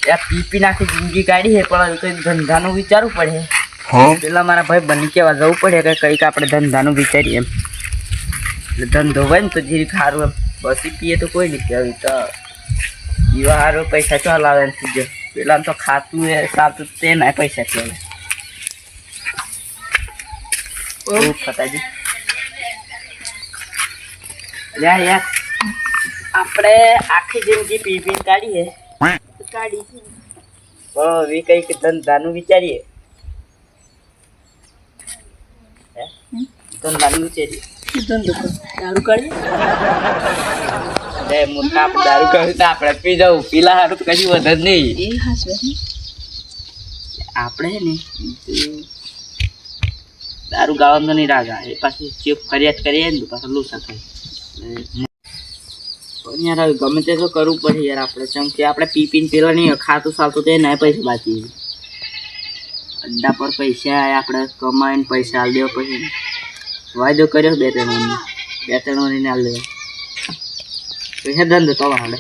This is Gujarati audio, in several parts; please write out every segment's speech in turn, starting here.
યાર પીપી નાખી જિંદગી કાઢી છે પણ કંઈક ધંધાનું વિચારવું પડે. પેલા મારા ભાઈ બની કેવા જવું પડે કે કંઈક આપણે ધંધાનું વિચારીએ એમ. એટલે ધંધો હોય ને તો જે સારું એમ. બસી પીએ તો કોઈ નહીં કહેવાય તો પીવા સારું પૈસા ચાલ આવે ને જો પેલા તો ખાતું એ સાતું તે ના પૈસા કહેવાય. ઓ ફતાજી યાર આપણે આખી જિંદગી પી પી કાઢીએ હવે કંઈક ધંધાનું વિચારીએ. ધંધાનું વિચારીએ દારૂ કાઢીએ મોટા દારૂ કાઢ્યું તો આપણે પી જવું પીલા સારું તો કશું વધે જ નહીં. આપણે ને દારૂ ગાવાનું તો નહીં રાગા એ પાછું ચેપ ફરિયાદ કરીએ ને તો પાછું લોસા થાય. પણ યાર ગમે તે તો કરવું પડે યાર આપણે ચમ કે આપણે પી પીને પેલા નહીં ખાતું સાવતું તો ના પૈસા બાકી અડ્ડા પર પૈસા આપણે કમાઈને પૈસા આલ દેવા પછી વાયદો કર્યો 2-3 મહિને આલ દેવા પૈસા ધંધો તો હાલે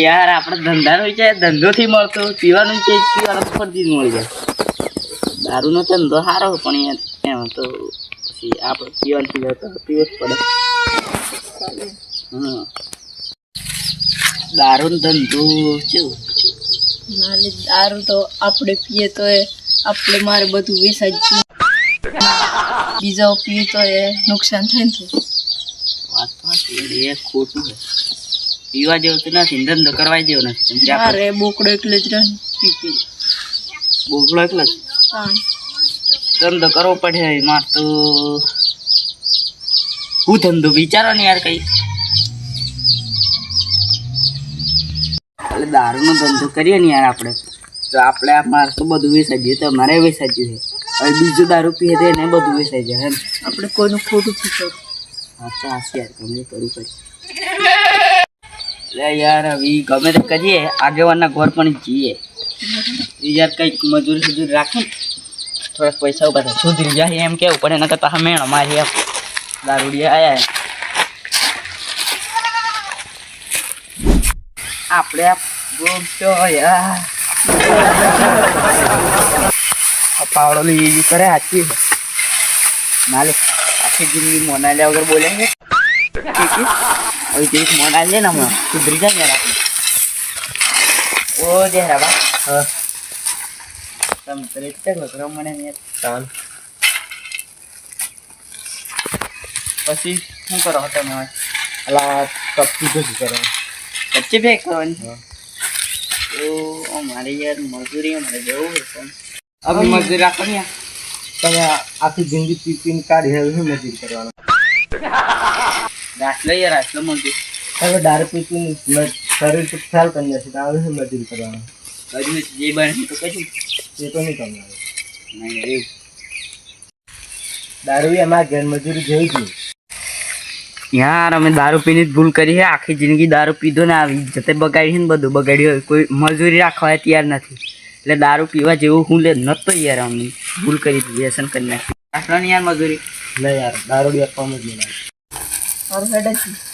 યાર આપણે ધંધાનો વિચાર ધંધોથી મળતો પીવાનું છે પીવાનું ફરતી મળી જાય. દારૂનો ધંધો સારો પણ યાર એમાં તો પછી આપણે પીવાનું પીવો તો પીવો જ પડે. દારૂનો ધંધો કેવું દારૂ તો આપણે પીએ તો આપણે મારે બધું વેસાય જ બીજા પીએ તો એ નુકસાન થાય ને. વાત તો એ ખોટું છે પીવા જેવું તો નથી ધંધો કરવા જેવો નથી. અરે બોકડો એટલે જ રહે પી બોકડો એટલે જ ધંધો કરવો પડે એમાં તો હું ધંધો વિચારો ને યાર કઈ એટલે દારૂનો ધંધો કરીએ ને યાર આપણે તો આપણે આ મારે તો બધું વેચાઈ ગયું તો મારે વેચાઈ ગયું છે. હવે બીજું દારૂ પીએ તો એને બધું વેચાઈ જાય એમ આપણે કોઈનું ખોટું થયું. હા ચાલશે યાર ગમે કરવું પડે એટલે યાર હવે ગમે તે કરીએ આગેવાનના ઘર પણ જઈએ યાર કંઈક મજૂરી રાખે થોડાક પૈસા ઉભા થાય સુધરી જાય એમ કેવું પડે એના કરતાં મેણો મારી એમ દારૂડિયા આયા આપણે આ ગોમતો યાર પાવડો લઈ કરે સાચી નાલે આખી જિંદગી મોનાલ્યા વગર બોલે છે હવે તે મોનાલ લે ને હમણાં સુધરી જાય યાર આપણે. ઓ દે રાબા તમે તરીકે ઘરો મને ચાલ પછી શું કરો તમે અલા કપચી ભેગી કરો કપચી ભેગ કરવાની તો મારે યાર મજૂરી મારે જવું છે પણ હવે મજૂરી રાખો ને તમે આખી જિંદગી પી પીને કાઢી હવે શું મજૂરી કરવાનો રાસલો યાર રાસલો મજૂરી હવે દારૂ પી પીને શરીર તો ખ્યાલ કરી નથી તો હવે શું મજૂરી કરવાનો હજુ જે બને તો કશું એ તો નહીં તમને નહીં એવું દારૂ એમાં ઘેર મજૂરી જેવી જ યાર અમે દારૂ પીને જ ભૂલ કરી છે આખી જિંદગી દારૂ પીધો ને આવી જતે બગાડી ને બધું બગાડ્યું કોઈ મજૂરી રાખવા તૈયાર નથી એટલે દારૂ પીવા જેવું હું લે નતો યાર અમે ભૂલ કરી વ્યસન કરી નાખી રાખલો ને યાર મજૂરી નહીં યાર દારૂ આપવામાં જ નહીં લાગે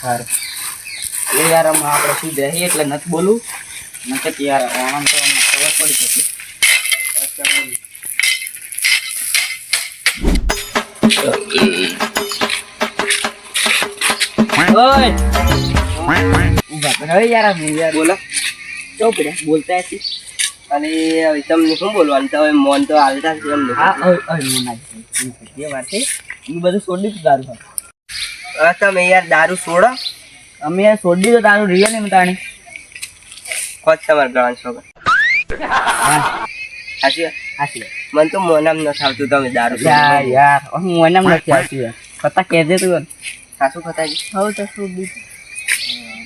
સારું એટલે યાર અમે આપણે શું દઈએ એટલે નથી બોલવું નકર યાર આમ તો અમને ખબર પડી જતી ઉભા પણ હવે યાર હું યાર બોલો તો પડ્યા બોલતા હતી અને હવે તમને શું બોલવાનું તો હવે મોન તો હાલતા છે એમ હા એ વાત છે એ બધું છોડી દીધું દારૂ હા તમે યાર દારૂ છોડો અમે યાર છોડી દીધો દારૂ રિયલ નહીં તાણી કોચ તમારે ગળા છોકર હા હાસી હાસી મને તો મોનામ નથી આવતું તમે દારૂ યાર હું મોનામ નથી આવતું યાર પતા કહેજે તું સાસુ ખતાજી હવે તો શું બીજું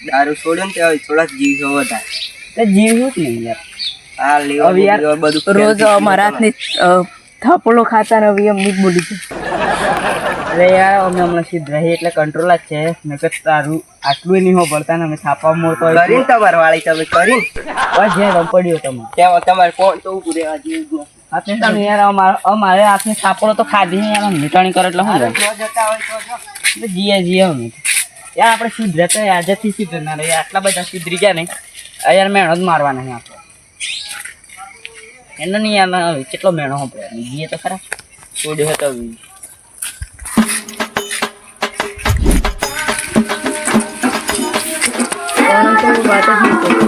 દારૂ છોડ્યો ને તે હવે થોડાક જીવ જો વધારે તો જીવ શું જ નહીં યાર હા લેવા બધું રોજ અમારા હાથની થાપોલો ખાતા ને હવે એમની જ બોલી છે એટલે યાર અમે હમણાં સીધ રહી એટલે કંટ્રોલ જ છે નકર તારું આટલું નહીં હો પડતા ને અમે છાપા મોડતો કરીને તમારે વાળી તમે કરીને બસ જ્યાં પડ્યો તમે ત્યાં તમારે કોણ તો ઉભું રહેવા જેવું હાથે તમે યાર અમારે હાથને છાપડો તો ખાધી નહીં યાર નીકળી કરે એટલે શું જતા હોય તો જીએ અમે યાર આપણે સુધરે તો આજથી સુધરનાર યાર, આટલા બધા સુધરી ગયા નહીં યાર, મેણો જ મારવા નહીં આપણે એનો નહીં યાર, કેટલો મેણો આપણે બીજીએ તો ખરા છોડ્યો હતો વાત જ નહીં કરી.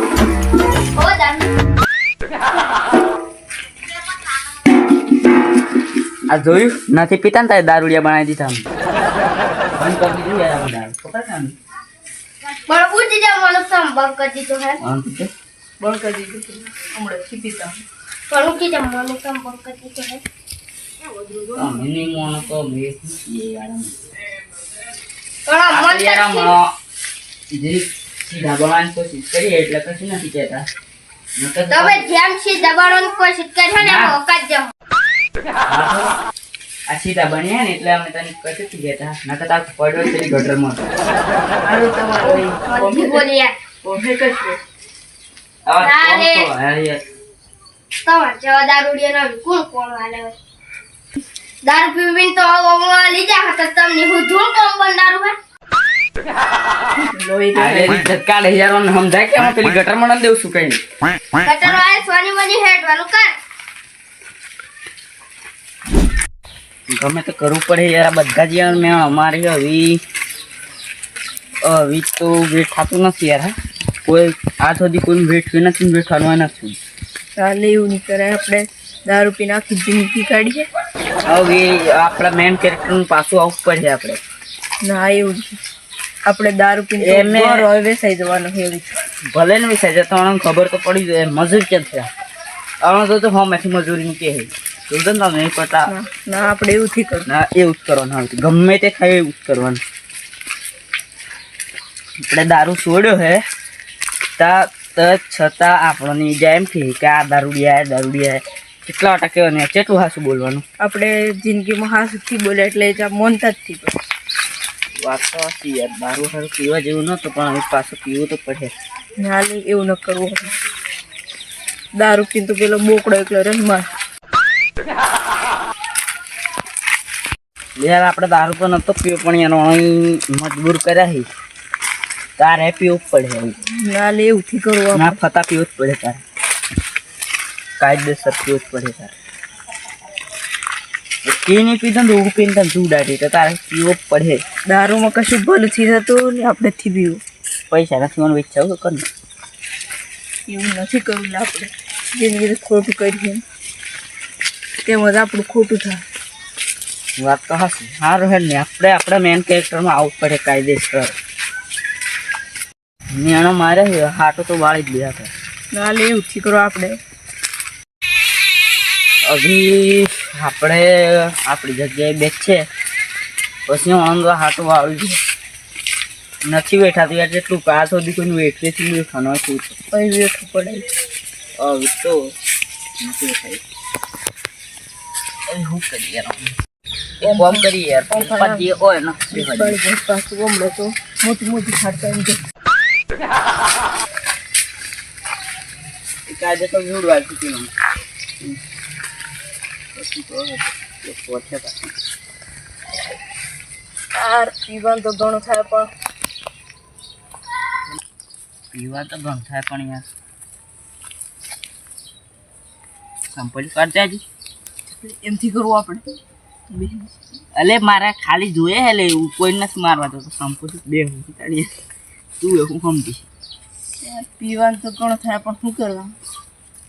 આ જોયું નથી પીતા ને તારે દારૂડિયા બનાવી દીધા બંધ કરી દીધું યાર આપણે દારૂ ખબર છે ને? પણ પૂછી જાવ મને સમ બંધ કરી દીધો હે બંધ કરી દે. બંધ કરી દીધું હમણાં થી પીતા પણ પૂછી જાવ મને સમ બંધ કરી દીધો હે અમે નહીં મોનો તો મેં છીએ યાર પણ આ મન યાર હમણાં સીધા બનાવવાની કોશિશ કરીએ એટલે કશું નથી કહેતા નકર તો- તમે જેમ છે દબાણોની કોશિશ કરશો ને એમ ઓકાત જાવ આ સીધા બન્યા ને એટલે અમે તને કશું નથી કહેતા નકર તાર પડ્યો છે ગટરમાં આનું તમારું નથી બોલી યાર કોફે કરશે આવા ના રે. કોણ તો યાર યાર તમારે જેવા દારૂડિયા ના કોણ કોણ હાલે હોય દારૂ પીવીને તો ઓમાં લીધા હતા તમને હું ધૂળ કોમ પણ દારૂ હે લોહી અરે ઇજ્જત કાઢે યાર અમને સમજાય કે અમે પેલી ગટરમાં ન દેવું શું કઈ કટર વાળે સોની મની હેડવાનું કર ગમે તો કરવું પડે યાર આ બધા જ યાર મેં અમારી હવે તો વેટ થતું નથી યાર હા. કોઈ આ સુધી કોઈનું વેટ થયું નથી વેટ થવાનું નથી ચાલે એવું નહીં કરાય આપણે દારૂ પીને આખી જિંદગી કાઢીએ હવે આપણા મેન કેરેક્ટરનું પાછું આવવું પડે આપણે ના એવું નહીં. આપણે દારૂ પીને એમે- તો વેસાઈ જવાનું છે એવું છે. ભલે ને વિચાર જતો ખબર તો પડી જાય મજૂરી કેમ છે આનો તો હમેથી મજૂરીનું કે તો તમે નહીં પતા ના ના આપણે એવું થી કરવું ના એવું જ કરવાનું હવે તો. ગમે તે ખાય એવું જ કરવાનું આપણે દારૂ છોડ્યો હે તા છતાં આપણને જાય એમ કે આ દારૂડિયા કેટલા વાટા કહેવાનું કેટલું હાસું બોલવાનું આપણે જિંદગીમાં હાસથી બોલે એટલે જ્યાં મોનતા જ થી વાત તો હતી યાર દારૂ સારું પીવા જેવું નહોતું પણ હવે પાછું પીવું તો પડે ના લે એવું ન કરવું આપણે. દારૂ પીને તો પેલો બોકડો એકલો રહીમાં યાર આપણે દારૂ તો નહોતો પીવો પણ એનો અહીં મજબૂર કર્યા છે તારે પીવું જ પડે હવે ના લે એવું થી કરવું આપણે. ના ફતા પીવું જ પડે તારે કાયદેસર પીવું જ પડે તારે કી નહીં પીધો ને હું પીને તને ચૂડાટી તો તારે પીવો જ પડે દારૂમાં કશું ભલું થી થતું ને આપણે થી પીવું પૈસા નથી મને વેચાવું તો કર ને એવું નથી કરવું ને આપણે જિંદગી ખોટું કરીએ તેમજ આપણું ખોટું થાય. વાત તો હશે સારું હે ને આપણે આપણા મેન કેરેક્ટરમાં આવવું જ પડે કાયદેસર મેણો મારે હાટો તો વાળી જ લે આપણે ના લે એવું થી કરો આપણે. અભી આપણે આપણી જગ્યાએ બેસીએ પછી આનંદ હાટો વાળી દે નથી બેઠા તો યાર જેટલું આ સુધી કોઈનું વેઠવેથી બેઠવાનું હતું પછી વેઠવું પડે. હવે તો નથી થાય શું કરીએ યાર કોમ કરીએ યાર પપ્પા જે હોય ને તે હોય. બળી જાય પાછું હમણાં તો મોટી મોટી ખાતા એમ કે કાયદે તો જોડવા ચૂકી પછી તો પહોંચે પાછું યાર પીવાનું તો ઘણું થાય પણ પીવા તો ઘણું થાય પણ યાર સંપલ કરતા જ એમથી કરવું આપણે. અલે મારે ખાલી જોઈએ એટલે એવું કોઈ નથી મારવા તો સંપૂર્ણ બે હું તું એવું સમજી યાર પીવાનું તો ઘણું થાય પણ શું કરવાનું.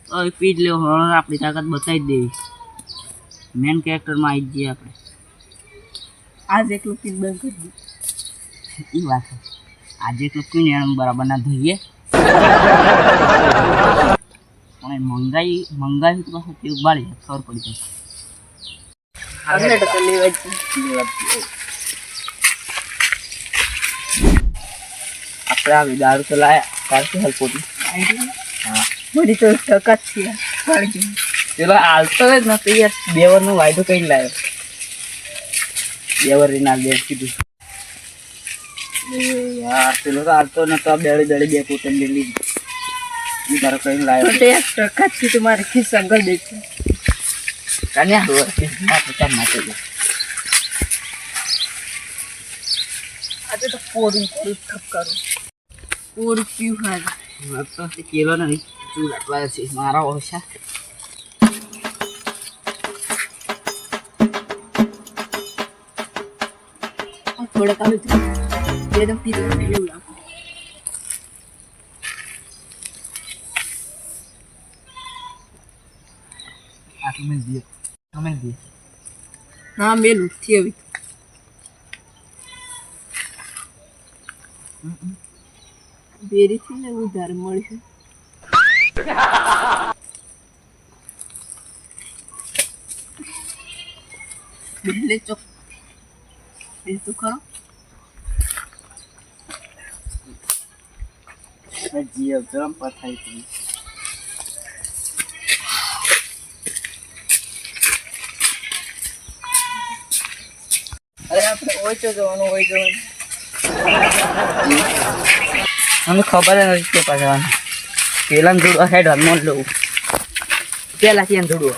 હવે પી જ લેવો હવે આપણી તાકાત બતાવી જ દેવી મેન કેરેક્ટરમાં આવી જ જઈએ આપણે આજ એકલું પીને બંધ કરી દીધું. એ વાત છે આજે એટલું પીને એમ બરાબર ના ધોઈએ પણ મંગાઈ તો પાછું તેવું બાળી ખબર પડી જાય અમને તો લેવા જ આપણે આવી દારૂ તો લાયા તારથી હાલ પોતી હા બધી તો ટકા જ છે કાળજી. પેલો હાલતો જ નથી યાર 2 વર્ષનો વાયદો કઈ લાવ્યો 2 વર્ષની ના બે કીધું યાર પેલો તો હાલતો નતો દળી બે પોતે લીધી એ તારો કઈ લાવ્યો તો યાર ટકા જ છે તો મારે ખિસ્સા ગળ દે છે. કાન્યા ના પચાસ નાખે છે આ આજે તો કોરું ઠપ કરું કોરું પીવું હાલ તો કેલો નહીં તું લાટવા છે મારા ઓછા થોડા કામ એકદમ પીધું એવું લાગે આ તમે દે ના મેલું થી હવે બેરીથી ને ઉધાર મળશે બિલ્લે ચોક એ તો ખરો જીવ ગરમ પથાઈ હતી અરે આપણે ઓછો જવાનું મને ખબર નથી કે પાછા પેલા જોડવા હેડ હનુમાન લઉં પેલા કેમ જોડવું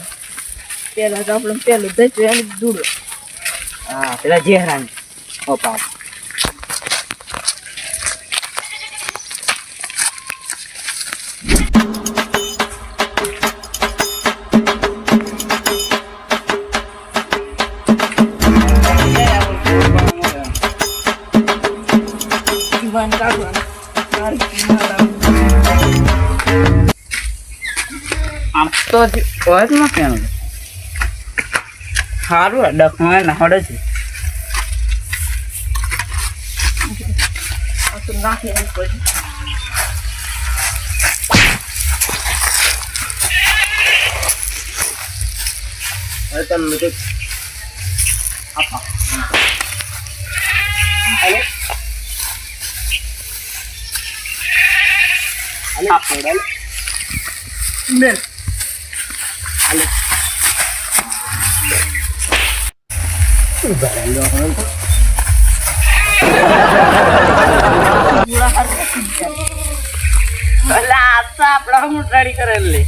પેલા તો આપણે પેલું દઈ એને દૂડો હા પેલા જેહરાન ઓ પાપ જીવન કાઢવાનું આમ તો ઓયમાં કેમ સારું ડખમાં ના હડે છે નાખી એમ પછી હવે તમે તો બેન આપડા હું રેડી કરેલી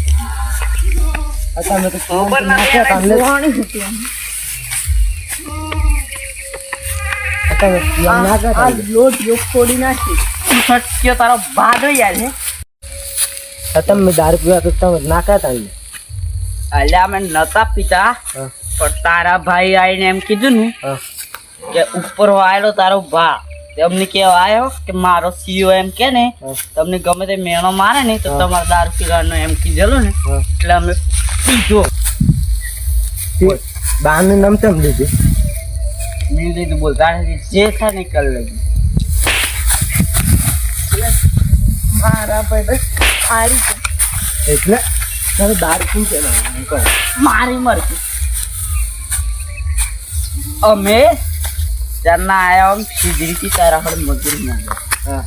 તમે તો ખબર નાખ્યા નથી કોણી હતી આ લોટ યોગ છોડી નાખી સત્ય તારો ભાગ યાર છે તમે દારૂ પીવા તો તમે નાખ્યા હતા ને અલ્યા અમે નતા પીતા પણ તારા ભાઈ આવીને એમ કીધું ને કે ઉપર આવેલો તારો ભા તમને કેવા આવ્યો કે મારો સીઓ એમ કે ને તમને ગમે તે મેણો મારે ને તો તમારે દારૂ પીવાનો એમ કીધેલું ને એટલે અમે પીધો બહારનું નામ તેમ લીધું મેં લીધું બોલતા જે થાય ને કરી લેજો મારા ભાઈ બસ સારી છે એટલે તમે દારૂ શું છે મારી મરજી અમે ત્યારના આયા આમ સીધી તારા હળ મજૂરી ના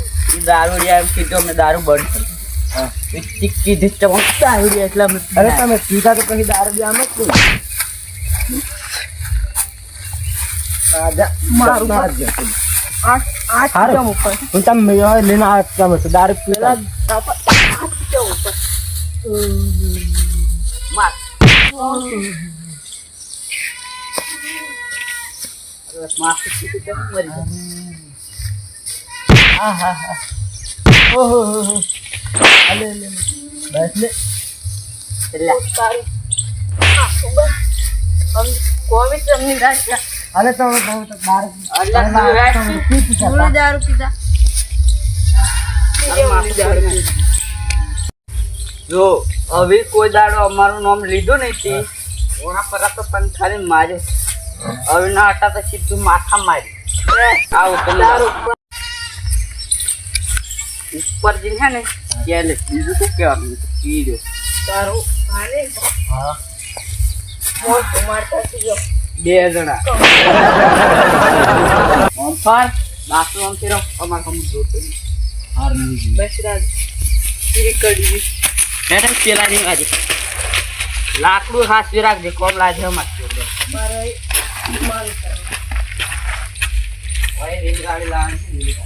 દારૂ એમ કીધું અમે દારૂ બંધ કરી કીધી દારૂ એટલે અમે અરે તમે પીતા તો પછી દારૂ આમ જ મારું આઠ જમ ઉપર તમે લઈને તમે દારૂ પીતા અરે તમે દારૂ પીતા જો હવે કોઈ દાડો અમારું નામ લીધું નહીં ઓના પર તો પણ ખાલી માર્યો હવે ના હતા તો સીધું માથા મારી આવું ઉપર જઈને છે ને ત્યાં બીજું શું કહેવાનું પી દો તારું બે જણા ફાર બાસુ આમ ફેરો અમાર હમ જોતો બસ રાજ કરી બેઠા પેલા ની આજે લાકડું હાથ રાખજે કોમ લાજે અમાર મારે માલ રેલગાડી લાવવાની